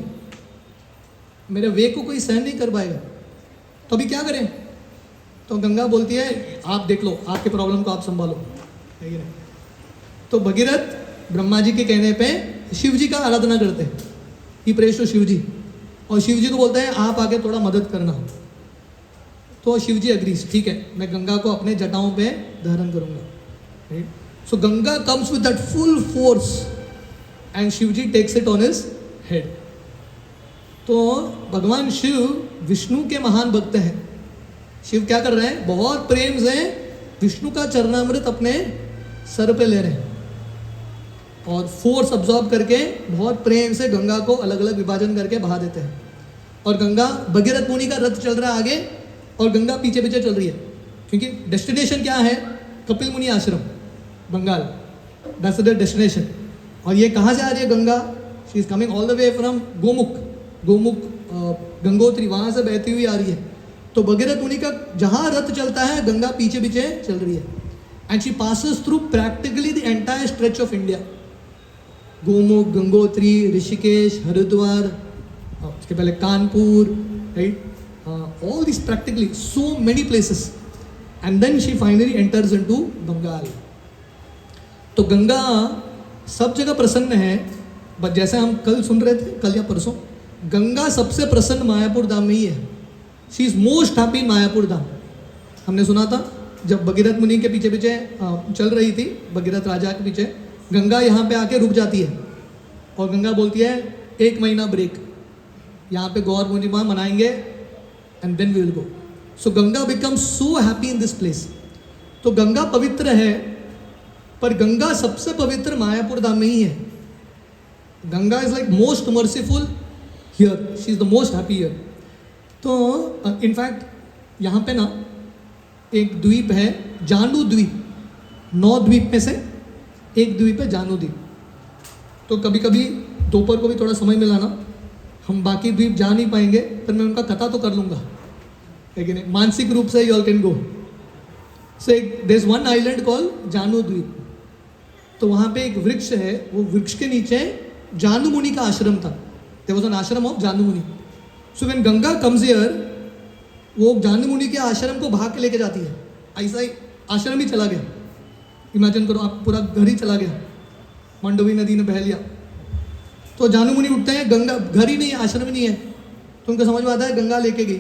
मेरे वेग को कोई सहन नहीं कर पाएगा. तो अभी क्या करें. तो गंगा बोलती है आप देख लो, आपके प्रॉब्लम को आप संभालो. तो भगीरथ ब्रह्मा जी के कहने पे शिव जी का आराधना करते हैं. ही प्रेज टू शिव जी, और शिव जी को बोलते हैं आप आके थोड़ा मदद करना. तो शिव जी अग्रीज, ठीक है मैं गंगा को अपने जटाओं पे धारण करूंगा. So Ganga comes with that full force and Shiv ji takes it on his head. तो भगवान शिव विष्णु के महान भक्त हैं. शिव क्या कर रहे हैं, बहुत प्रेम से विष्णु का चरणामृत अपने सर पे ले रहे हैं, और फोर्स अब्जॉर्ब करके बहुत प्रेम से गंगा को अलग अलग विभाजन करके बहा देते हैं. और गंगा, भगीरथ मुनि का रथ चल रहा है आगे, और गंगा पीछे पीछे चल रही है, क्योंकि डेस्टिनेशन क्या है, कपिल मुनि आश्रम बंगाल, दैट्स द डेस्टिनेशन. और ये कहाँ से आ रही है Ganga, she is coming all the way from Gomukh Gangotri, वहाँ से बहती हुई आ रही है. तो भगीरथ मुनि का जहाँ रथ चलता है गंगा पीछे पीछे चल रही है. And she passes through practically the entire stretch of India. Gomukh, Gangotri, Rishikesh, Haridwar, उसके पहले Kanpur, right, all this practically so many places. And then she finally enters into Bengal. तो गंगा सब जगह प्रसन्न है, बट जैसे हम कल सुन रहे थे, कल या परसों, गंगा सबसे प्रसन्न मायापुर धाम में ही है. She is most happy in Mayapur Dham. हमने सुना था जब भगीरथ मुनि के पीछे पीछे चल रही थी, भगीरथ राजा के पीछे, गंगा यहाँ पे आके रुक जाती है, और गंगा बोलती है 1 महीना ब्रेक, यहाँ पे गौर पूर्णिमा मनाएंगे and then we will go. So Ganga becomes so happy in this place. तो गंगा पवित्र है, पर गंगा सबसे पवित्र मायापुर धाम में ही है. Ganga is like most merciful here, she is the most happy here. तो इनफैक्ट यहाँ पे ना एक द्वीप है, जानु द्वीप, 9 द्वीप में से एक द्वीप है जानु द्वीप. तो कभी कभी दोपहर को भी थोड़ा समय मिला ना, हम बाकी द्वीप जा नहीं पाएंगे, पर मैं उनका कथा तो कर लूँगा, लेकिन मानसिक रूप से you all can go. So there is one island call Jahnu Dwip. तो वहाँ पे एक वृक्ष है, वो वृक्ष के नीचे जानु मुनि का आश्रम था. देयर वाज एन आश्रम ऑफ जानु मुनि. So when Ganga comes here, वो जानु मुनि के आश्रम को भाग के लेके जाती है. ऐसा ही आश्रम ही चला गया. इमेजिन करो आप, पूरा घर ही चला गया, मंडोवी नदी ने बह लिया. तो जानु मुनि उठते हैं, गंगा घर ही नहीं है, आश्रम ही नहीं है. तो उनको समझ में आता है गंगा लेके गई.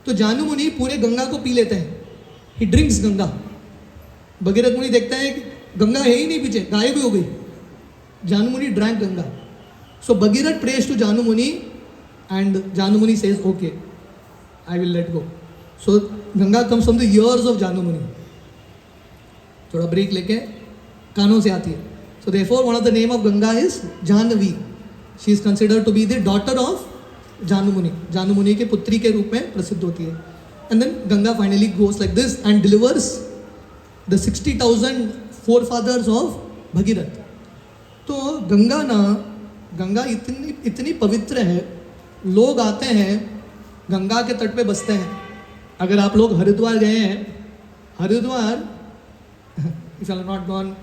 तो जानु मुनि पूरे गंगा को पी लेते हैं. ही ड्रिंक्स गंगा. भगीरथ मुनि देखते हैं गंगा है ही नहीं पीछे, गायब ही हो गई. Jahnu Muni drank Ganga. So Bhagirath prays to Jahnu Muni and Jahnu Muni says okay I will let go. So Ganga comes from the ears of Jahnu Muni. थोड़ा ब्रेक लेके कानों से आती है. So therefore one of the name of Ganga is Jahnavi. She is considered to be the daughter of Jahnu Muni. जानु मुनि के पुत्री के रूप में प्रसिद्ध होती है. And then Ganga finally goes like this and delivers the 60,000 forefathers of Bhagirath. तो गंगा इतनी पवित्र है, लोग आते हैं गंगा के तट पे बसते हैं. अगर आप लोग हरिद्वार गए हैं, Haridwar if I have not gone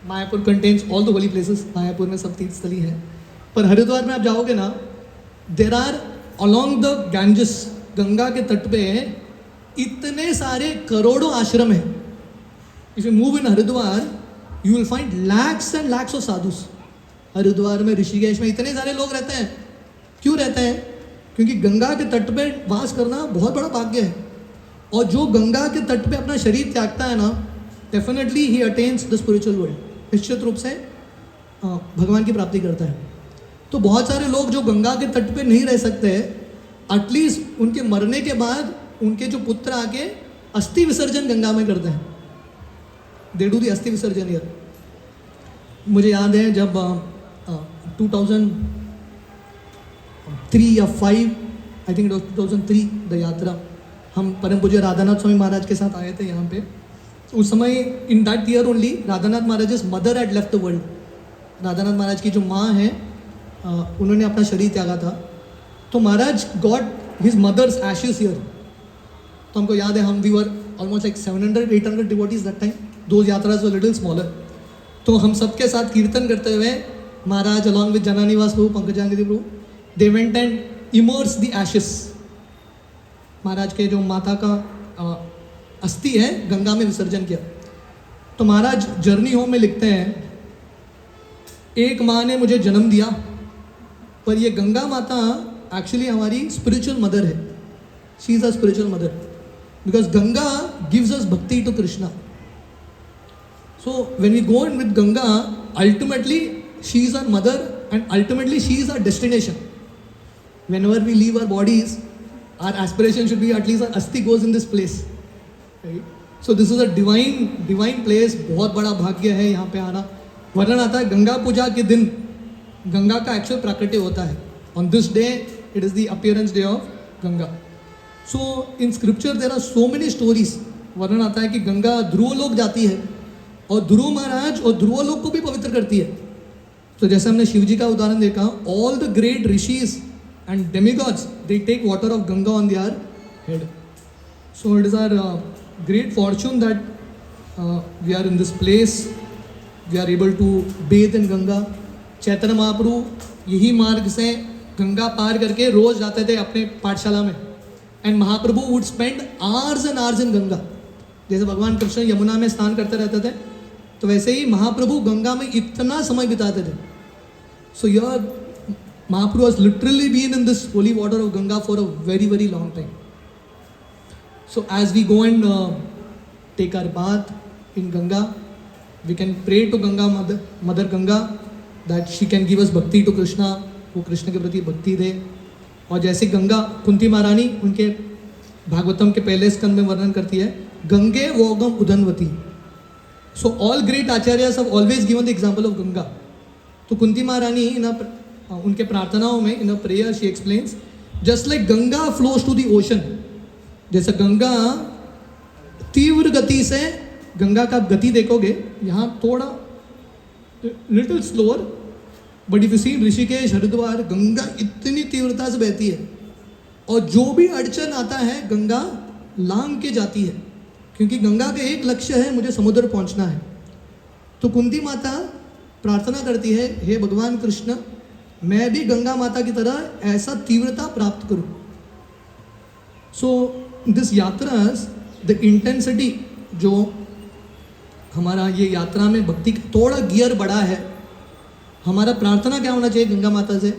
Mayapur contains all the Holi places, Mayapur में सब तीर्थ स्थली है, पर हरिद्वार में आप जाओगे ना, there are along the Ganges, Ganga के तट पे इतने सारे करोड़ों आश्रम हैं. If you move in Haridwar you will find lakhs and lakhs of sadhus. Haridwar में, ऋषिकेश में इतने सारे लोग रहते हैं. क्यों रहते हैं? क्योंकि गंगा के तट पे वास करना बहुत बड़ा भाग्य है. और जो गंगा के तट पे अपना शरीर त्यागता है ना, definitely he attains the spiritual world, निश्चित रूप से भगवान की प्राप्ति करता है. तो बहुत सारे लोग जो गंगा के तट पे नहीं रह सकते, एटलीस्ट उनके मरने के बाद उनके जो पुत्र आके अस्थि विसर्जन गंगा में करते हैं. दे डू दी अस्थि विसर्जन ईयर. मुझे याद है जब 2003 या 5, आई थिंक 2003 द यात्रा, हम परम पूज्य राधानाथ स्वामी महाराज के साथ आए थे यहाँ पे. उस समय in that year only Radhanath Maharaj mother had left the world. Radhanath Maharaj की जो माँ है उन्होंने अपना शरीर त्यागा था. तो Maharaj got his mother's ashes here. तो हमको याद है, हम we were almost like 700-800 devotees that time. Those yatras were little smaller. तो हम सबके साथ कीर्तन करते हुए Maharaj along with Jananivas Prabhu, Pankajangiri Prabhu, they went and immerse the ashes. Maharaj के जो माता का अस्थि है गंगा में विसर्जन किया. तो महाराज जर्नी होम में लिखते हैं, एक माँ ने मुझे जन्म दिया, पर ये गंगा माता एक्चुअली हमारी स्पिरिचुअल मदर है. She is a spiritual mother because Ganga gives us bhakti to Krishna. So when we go in with Ganga, ultimately she is our mother and ultimately she is our destination. whenever we leave our bodies, our aspiration should be at least our अस्थि goes in this place, right? So this is a divine place. बहुत बड़ा भाग्य है यहाँ पे आना. वर्णन आता है गंगा पूजा के दिन गंगा का एक्चुअल प्राकट्य होता है. On this day it is the appearance day of Ganga. So in scripture there are so many stories. वर्णन आता है कि गंगा ध्रुव लोक जाती है और ध्रुव महाराज और ध्रुव लोक को भी पवित्र करती है. तो जैसे हमने शिव जी का उदाहरण देखा, all the great rishis and demigods, they take water of Ganga on their head. So it is our great fortune that we are in this place. We are able to bathe in Ganga. Chaitanya Mahaprabhu यही मार्ग से गंगा पार करके रोज जाते थे अपने पाठशाला में. And Mahaprabhu would spend hours and hours in Ganga. जैसे भगवान कृष्ण यमुना में स्नान करते रहते थे, तो वैसे ही महाप्रभु गंगा में इतना समय बिताते थे. So your Mahaprabhu has literally been in this holy water of Ganga for a very, very long time. So as we go and take our bath in Ganga, we can pray to Ganga Mother Ganga that she can give us bhakti to Krishna, वो कृष्ण के प्रति भक्ति दे. और जैसे गंगा कुंती महारानी उनके भागवतम के पहले स्कंद में वर्णन करती है, Gange वोगम उदनवती. So all great acharyas have always given the example of Ganga. तो कुंती महारानी उनके प्रार्थनाओं में in a prayer she explains, just like Ganga flows to the ocean. जैसे गंगा तीव्र गति से, गंगा का गति देखोगे यहाँ थोड़ा little slower, but if you see Rishikesh Haridwar, Ganga इतनी तीव्रता से बहती है और जो भी अड़चन आता है गंगा लांग के जाती है, क्योंकि गंगा का एक लक्ष्य है, मुझे समुद्र पहुँचना है. तो कुंती माता प्रार्थना करती है, हे भगवान कृष्ण, मैं भी गंगा माता की तरह ऐसा तीव्रता प्राप्त करूं. सो दिस यात्रास द इंटेंसिटी, जो हमारा ये यात्रा में भक्ति का थोड़ा गियर बढ़ा है. हमारा प्रार्थना क्या होना चाहिए गंगा माता से,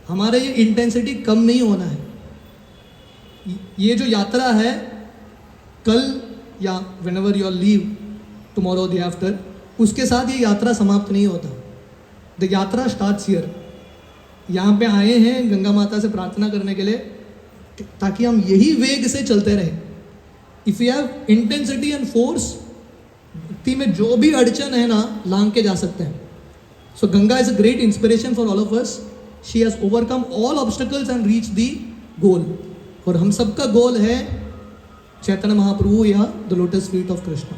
हमारा ये इंटेंसिटी कम नहीं होना है. ये जो यात्रा है, कल या whenever you leave tomorrow day after, उसके साथ ये यात्रा समाप्त नहीं होता. द यात्रा स्टार्ट्स हियर. यहाँ पे आए हैं गंगा माता से प्रार्थना करने के लिए, ताकि हम यही वेग से चलते रहें. If you have intensity and force, भक्ति में जो भी अड़चन है ना, लांग के जा सकते हैं. So Ganga is a great inspiration for all of us. She has overcome all obstacles and reach the goal. और हम सबका गोल है चैतन्य महाप्रभु या the lotus feet of Krishna.